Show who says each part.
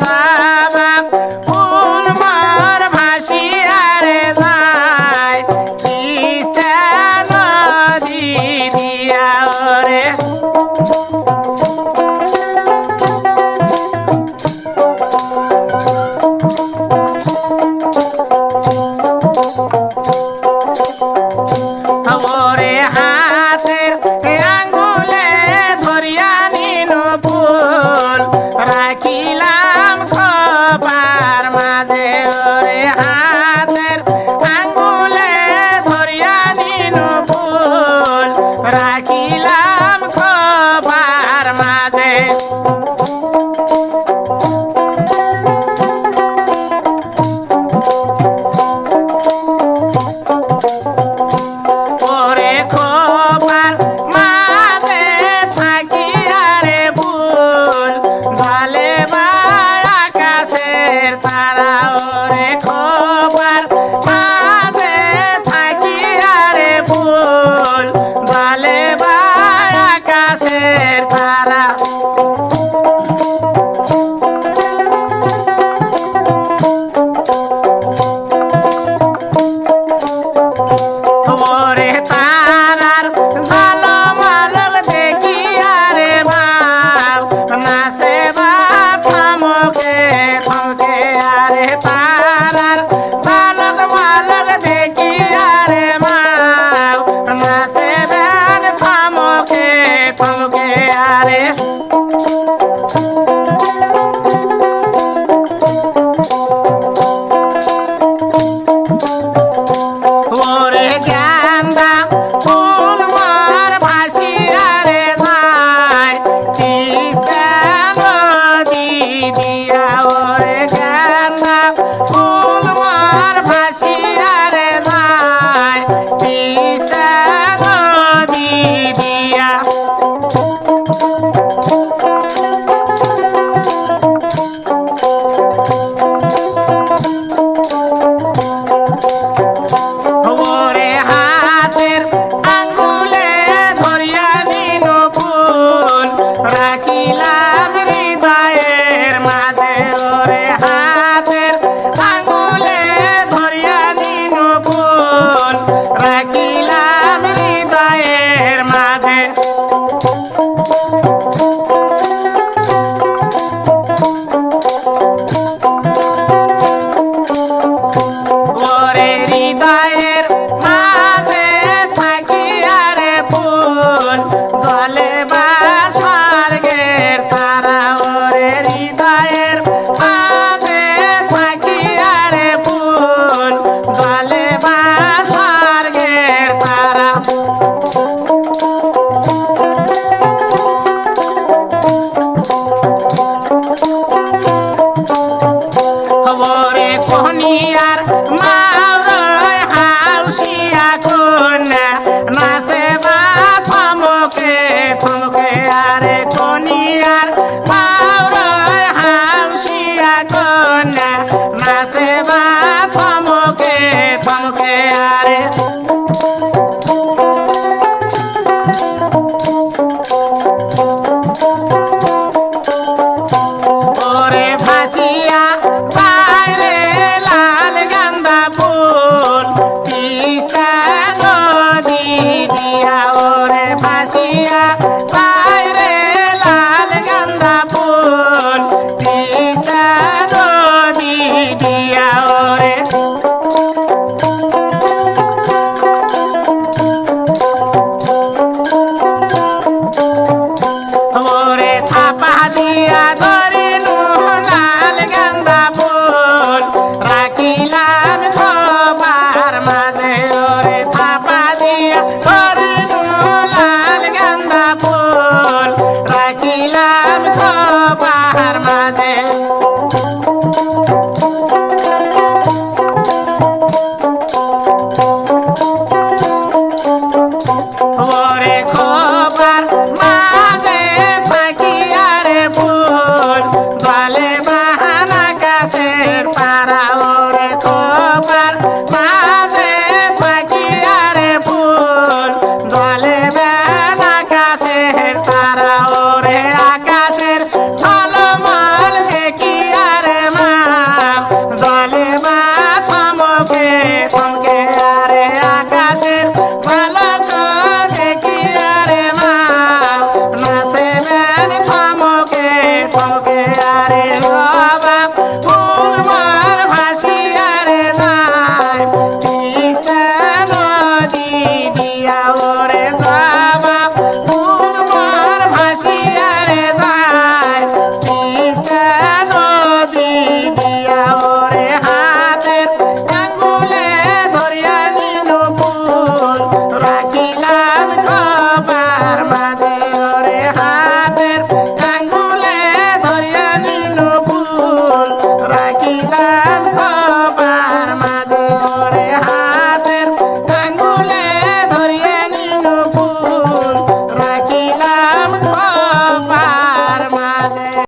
Speaker 1: যাবা ফুল মার ভাসিয়া রে যায় তিস্তা নদী দিয়া রে ওরে হাতের আঙ্গুলে ধরিয়া নিন ফুল রাখিলাম খোপার মাঝে ওরে হাতের আঙ্গুলে ধরিয়া নিন ফুল রাখিলাম খোপার মাঝে ওরে খোপার মাঝে থাকিয়া রে ফুল ভালে বা আকাশের তারা ওরে খোপার মাঝে থাকিয়া রে ফুল ভালে বা আকাশের তারা ওরে তারার ঝলমল দেখিয়া রে বাপ নাচে বা থমকে থমকে আরে তারার ঝলমল দেখিয়া রে বাপ নাচে বেল থমকে থমকে আরে ওরে গান্দা ফুল মার ভাসিয়া রে যায় তিস্তা নদী দিয়া ওরে গান্দা ফুল মার ভাসিয়া রে যায় তিস্তা নদী দিয়া ওরে হাতের আঙ্গুলে ধরিয়া নিন ফুল রাখিলাম হৃদয়ের মাঝে ওরে হাতের আঙ্গুলে ধরিয়া নিন ফুল রাখিলাম হৃদয়ের মাঝে ওরে হৃদয়ের মাঝে থাকিয়া রে ফুল জলে বা স্বর্গের তারা ওরে হৃদয়ের মাঝে থাকিয়া রে ফুল জলে বা স্বর্গের তারা ওরে কনিয়ার মাওরয় হাউসিয়া কন্যা নাচে বা থমকে থমকে আরে কনিয়ার মাওরয় হাউসিয়া কন্যা নাচে বা থমকে থমকে আরে ওরে ভাসিয়া বাইরে লাল গান্দা ফুল তিস্তা নদী দিয়া ওরে ভাসিয়া বাইরে লাল গান্দা ফুল তিস্তা